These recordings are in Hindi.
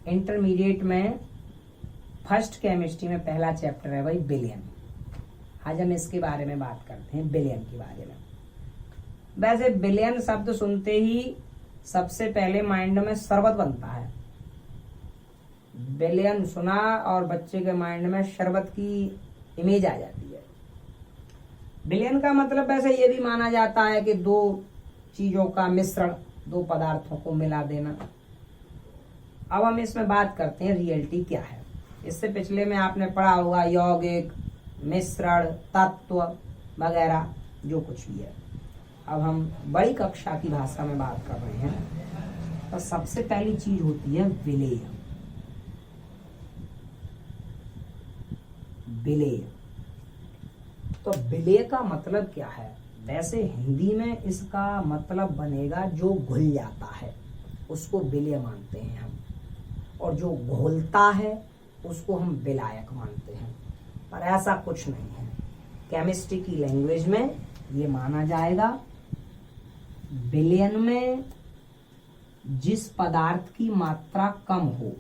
इंटरमीडिएट में फर्स्ट केमिस्ट्री में पहला चैप्टर है भाई विलयन। आज हम इसके बारे में बात करते हैं, विलयन के बारे में। वैसे विलयन शब्द सुनते ही सबसे पहले माइंड में शरबत बनता है। विलयन सुना और बच्चे के माइंड में शरबत की इमेज आ जाती है। विलयन का मतलब वैसे ये भी माना जाता है कि दो चीजों का मिश्रण, दो पदार्थों को मिला देना। अब हम इसमें बात करते हैं रियलिटी क्या है। इससे पिछले में आपने पढ़ा होगा यौगिक, मिश्रण, तत्व वगैरह जो कुछ भी है। अब हम बड़ी कक्षा की भाषा में बात कर रहे हैं। तो सबसे पहली चीज होती है विलेय। विलेय, तो विलेय का मतलब क्या है? वैसे हिंदी में इसका मतलब बनेगा जो घुल जाता है, उसको विलेय मानते हैं हम, और जो घोलता है उसको हम विलायक मानते हैं। पर ऐसा कुछ नहीं है। केमिस्ट्री की लैंग्वेज में ये माना जाएगा विलयन में जिस पदार्थ की मात्रा कम हो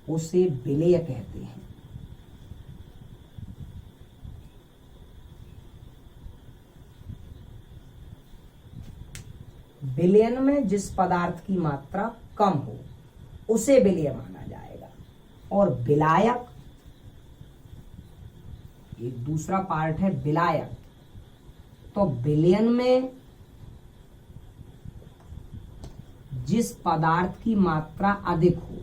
उसे विलेय कहते हैं। विलयन में जिस पदार्थ की मात्रा कम हो उसे विलेय माना जाएगा। और विलायक, एक दूसरा पार्ट है विलायक। तो विलयन में जिस पदार्थ की मात्रा अधिक हो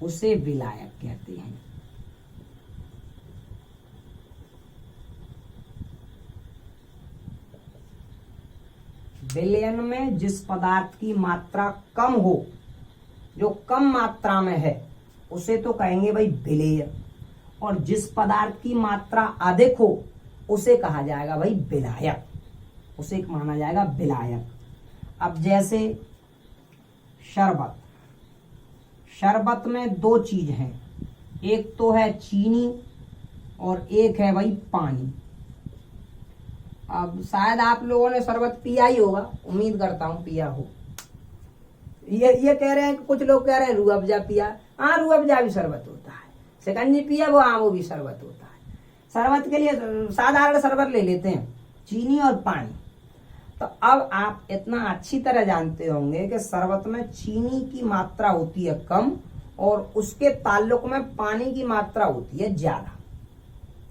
उसे विलायक कहते हैं। विलयन में जिस पदार्थ की मात्रा कम हो, जो कम मात्रा में है, उसे तो कहेंगे भाई विलेय। और जिस पदार्थ की मात्रा अधिक हो उसे कहा जाएगा भाई विलायक, उसे माना जाएगा विलायक। अब जैसे शरबत, शरबत में दो चीज हैं, एक तो है चीनी और एक है भाई पानी। अब शायद आप लोगों ने शरबत पिया ही होगा, उम्मीद करता हूं पिया हो। ये कह रहे हैं, कुछ लोग कह रहे हैं रूह अफ़ज़ा पिया। हाँ, रूह अफ़ज़ा भी शरबत होता है। शिकंजी पिया वो भी शरबत होता है। शरबत के लिए साधारण शरबत ले लेते हैं, चीनी और पानी। तो अब आप इतना अच्छी तरह जानते होंगे कि शरबत में चीनी की मात्रा होती है कम और उसके ताल्लुक में पानी की मात्रा होती है ज्यादा।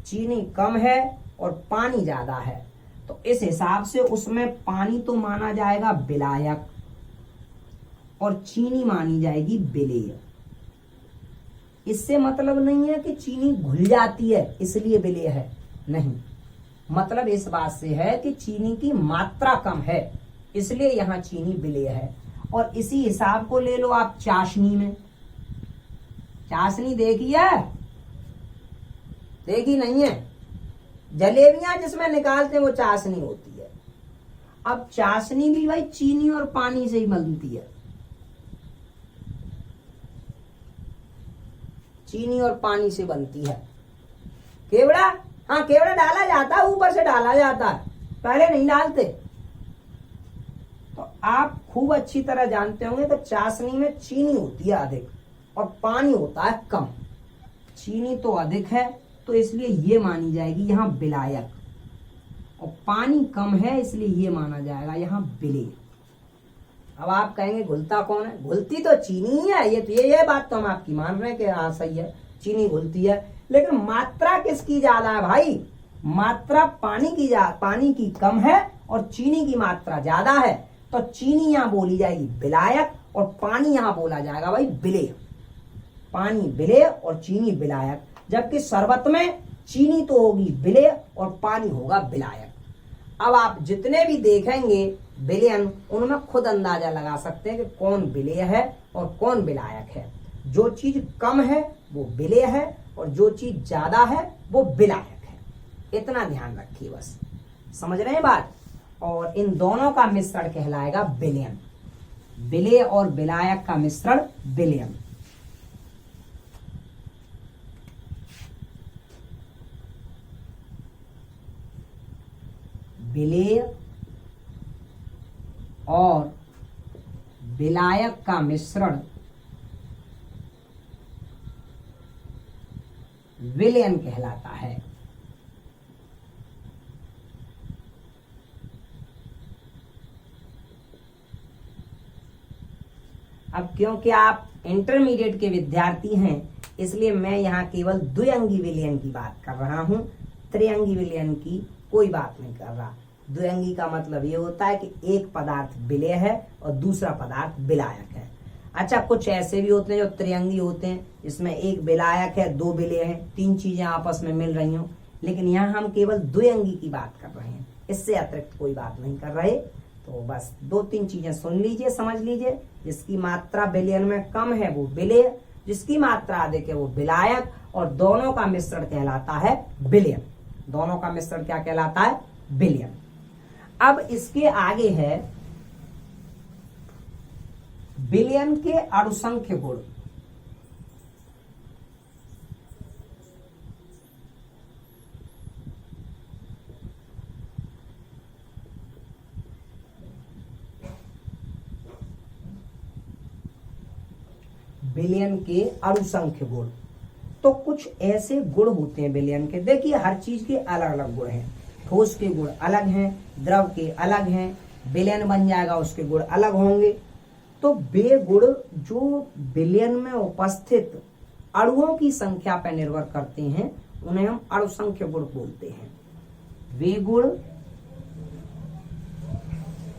चीनी कम है और पानी ज्यादा है, तो इस हिसाब से उसमें पानी तो माना जाएगा विलायक और चीनी मानी जाएगी विलेय। इससे मतलब नहीं है कि चीनी घुल जाती है इसलिए विलेय है, नहीं। मतलब इस बात से है कि चीनी की मात्रा कम है, इसलिए यहां चीनी विलेय है। और इसी हिसाब को ले लो आप चाशनी में। चाशनी देखी है? देखी नहीं है? जलेबियां जिसमें निकालते हैं वो चाशनी होती है। अब चाशनी भी भाई चीनी और पानी से ही बनती है। चीनी और पानी से बनती है। केवड़ा, हाँ केवड़ा डाला जाता है, ऊपर से डाला जाता है, पहले नहीं डालते। तो आप खूब अच्छी तरह जानते होंगे कि चाशनी में चीनी होती है अधिक और पानी होता है कम। चीनी तो अधिक है तो इसलिए ये मानी जाएगी यहाँ विलायक, और पानी कम है इसलिए ये माना जाएगा यहाँ विलेय। अब आप कहेंगे घुलता कौन है? घुलती तो चीनी ही है। ये बात तो हम आपकी मान रहे हैं कि हाँ सही है, चीनी घुलती है। लेकिन मात्रा किसकी ज्यादा है भाई? मात्रा पानी की कम है और चीनी की मात्रा ज्यादा है, तो चीनी यहाँ बोली जाएगी विलायक और पानी यहाँ बोला जाएगा भाई विलेय। पानी विलेय और चीनी विलायक। जबकि शरबत में चीनी तो होगी विलेय और पानी होगा विलायक। अब आप जितने भी देखेंगे विलयन, उनमें खुद अंदाजा लगा सकते हैं कि कौन विलेय है और कौन विलायक है। जो चीज कम है वो विलेय है और जो चीज ज्यादा है वो विलायक है। इतना ध्यान रखिए बस। समझ रहे हैं बात? और इन दोनों का मिश्रण कहलाएगा विलयन। विलेय और विलायक का मिश्रण विलयन। विलेय और विलायक का मिश्रण विलयन कहलाता है। अब क्योंकि आप इंटरमीडिएट के विद्यार्थी हैं, इसलिए मैं यहाँ केवल द्विअंगी विलयन की बात कर रहा हूँ, त्रिअंगी विलयन की कोई बात नहीं कर रहा। द्विअंगी का मतलब ये होता है कि एक पदार्थ विलेय है और दूसरा पदार्थ विलायक है। अच्छा, कुछ ऐसे भी होते हैं जो त्रिअंगी होते हैं, इसमें एक विलायक है, दो विलेय है, तीन चीजें आपस में मिल रही हो, लेकिन यहाँ हम केवल द्विअंगी की बात कर रहे हैं, इससे अतिरिक्त कोई बात नहीं कर रहे। तो बस दो तीन चीजें सुन लीजिए, समझ लीजिए। जिसकी मात्रा विलयन में कम है वो विलेय, जिसकी मात्रा अधिक है वो विलायक, और दोनों का मिश्रण कहलाता है विलयन। दोनों का मिश्रण क्या कहलाता है? विलयन। अब इसके आगे है विलयन के अणुसंख्य गुण। विलयन के अणुसंख्य गुण, तो कुछ ऐसे गुण होते हैं विलयन के। देखिए, हर चीज के अलग अलग गुण हैं। ठोस के गुण अलग हैं, द्रव के अलग हैं, विलयन बन जाएगा उसके गुण अलग होंगे। तो वे गुण जो विलयन में उपस्थित अणुओं की संख्या पर निर्भर करते हैं, उन्हें हम अणुसंख्य गुण बोलते हैं। वे गुण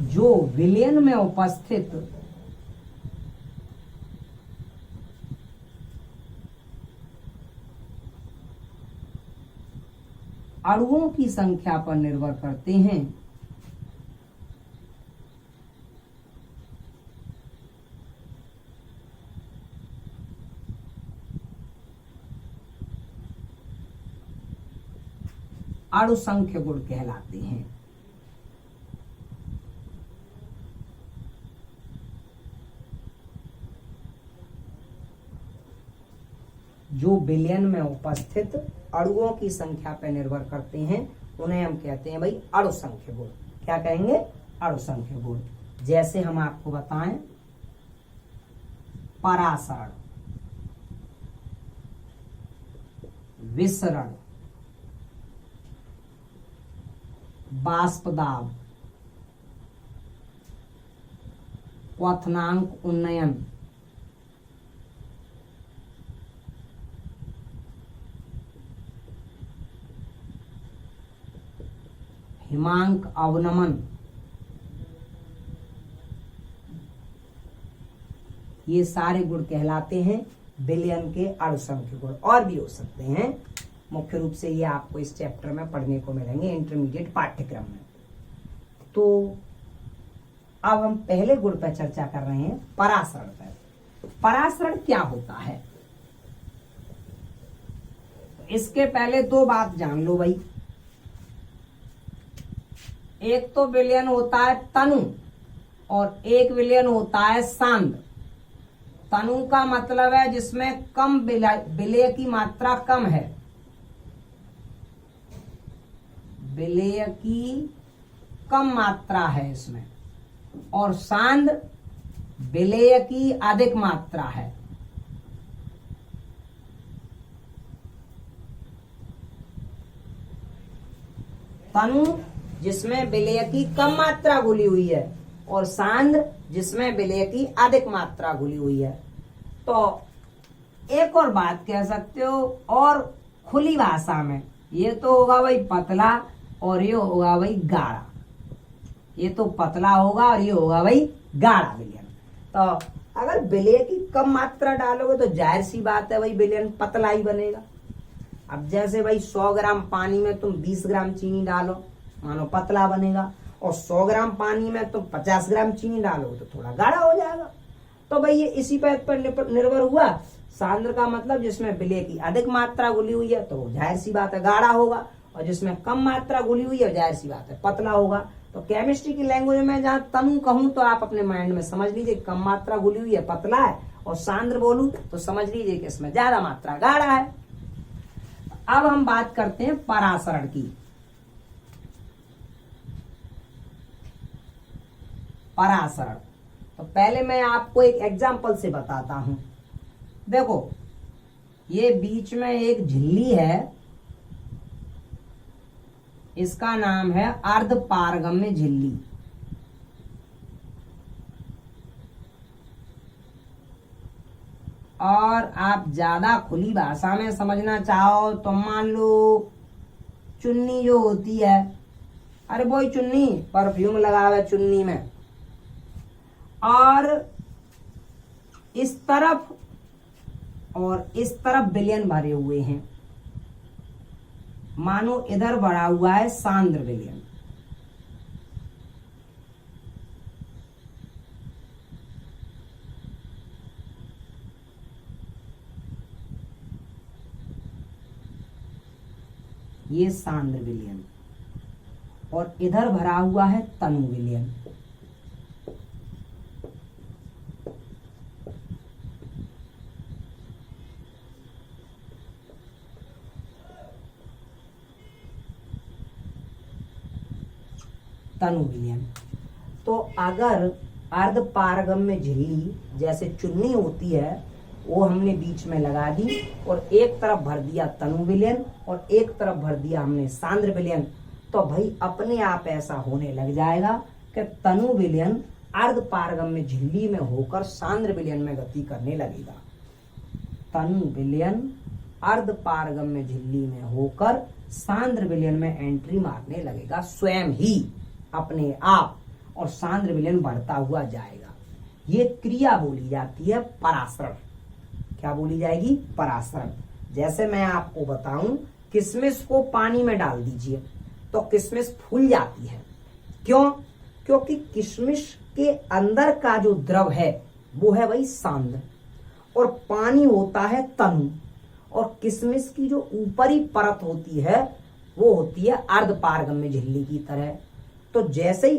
जो विलयन में उपस्थित अणुओं की संख्या पर निर्भर करते हैं, अणुसंख्य गुण कहलाते हैं। जो विलयन में उपस्थित अणुओं की संख्या पर निर्भर करते हैं, उन्हें हम कहते हैं भाई अणुसंख्य गुण। क्या कहेंगे? अणुसंख्य गुण। जैसे हम आपको बताएं, परासरण, विसरण, बाष्पदाब, क्वथनांक उन्नयन, हिमांक अवनमन, ये सारे गुण कहलाते हैं विलयन के अणुसंख्य गुण। और भी हो सकते हैं, मुख्य रूप से ये आपको इस चैप्टर में पढ़ने को मिलेंगे इंटरमीडिएट पाठ्यक्रम में। तो अब हम पहले गुण पर चर्चा कर रहे हैं, परासरण पर। परासरण क्या होता है? इसके पहले दो बात जान लो भाई। एक तो विलयन होता है तनु और एक विलयन होता है सांद्र। तनु का मतलब है जिसमें कम विलेय की मात्रा कम है, विलेय की कम मात्रा है इसमें, और सांद्र विलेय की अधिक मात्रा है। तनु जिसमें विलेय की कम मात्रा घुली हुई है, और सांद्र जिसमें विलेय की अधिक मात्रा घुली हुई है। तो एक और बात कह सकते हो, और खुली भाषा में ये तो होगा भाई पतला और ये होगा भाई गाढ़ा। ये तो पतला होगा और ये होगा भाई गाढ़ा विलयन। तो अगर विलेय की कम मात्रा डालोगे तो जाहिर सी बात है भाई विलयन पतला ही बनेगा। अब जैसे भाई 100 ग्राम पानी में तुम 20 ग्राम चीनी डालो, मानो पतला बनेगा, और 100 ग्राम पानी में तुम 50 ग्राम चीनी डालोगे तो थोड़ा गाढ़ा हो जाएगा। तो भाई ये इसी पर निर्भर हुआ। सांद्र का मतलब जिसमें विलेय की अधिक मात्रा घुली हुई है तो जाहिर सी बात है गाढ़ा होगा, और जिसमें कम मात्रा घुली हुई है जाहिर सी बात है पतला होगा। तो केमिस्ट्री की लैंग्वेज में जहां तनु कहूं तो आप अपने माइंड में समझ लीजिए कम मात्रा घुली हुई है, पतला है, और सांद्र बोलूं तो समझ लीजिए कि इसमें ज्यादा मात्रा गाढ़ा है। अब हम बात करते हैं परासरण की। परासरण, तो पहले मैं आपको एक एग्जांपल से बताता हूं। देखो, ये बीच में एक झिल्ली है, इसका नाम है अर्धपारगम्य झिल्ली। और आप ज्यादा खुली भाषा में समझना चाहो तो मान लो चुन्नी जो होती है, अरे वही चुन्नी, परफ्यूम लगा हुआ चुन्नी में, और इस तरफ और इस तरफ विलयन भरे हुए हैं। मानो इधर भरा हुआ है सांद्र विलयन, ये सांद्र विलयन, और इधर भरा हुआ है तनु विलयन। तनु विलयन। तो अगर अर्धपारगम्य झिल्ली जैसे चुन्नी होती है वो हमने बीच में लगा दी और एक तरफ भर दिया तनु विलयन और एक तरफ भर दिया हमने सांद्र विलयन, तो भाई अपने आप ऐसा होने लग जाएगा कि तनु विलयन अर्धपारगम्य झिल्ली में होकर सांद्र विलयन में गति करने लगेगा। तनु विलयन अर्धपारगम्य झिल्ली में होकर सांद्र विलयन में एंट्री मारने लगेगा स्वयं ही अपने आप, और सांद्र विलयन बढ़ता हुआ जाएगा। ये क्रिया बोली जाती है परासरण। क्या बोली जाएगी? परासरण। जैसे मैं आपको बताऊं, किशमिश को पानी में डाल दीजिए तो किशमिश फूल जाती है। क्यों? क्योंकि किशमिश के अंदर का जो द्रव है वो है वही सांद्र, और पानी होता है तनु, और किशमिश की जो ऊपरी परत होती है वो होती है अर्धपारगम्य झिल्ली की तरह। तो जैसे ही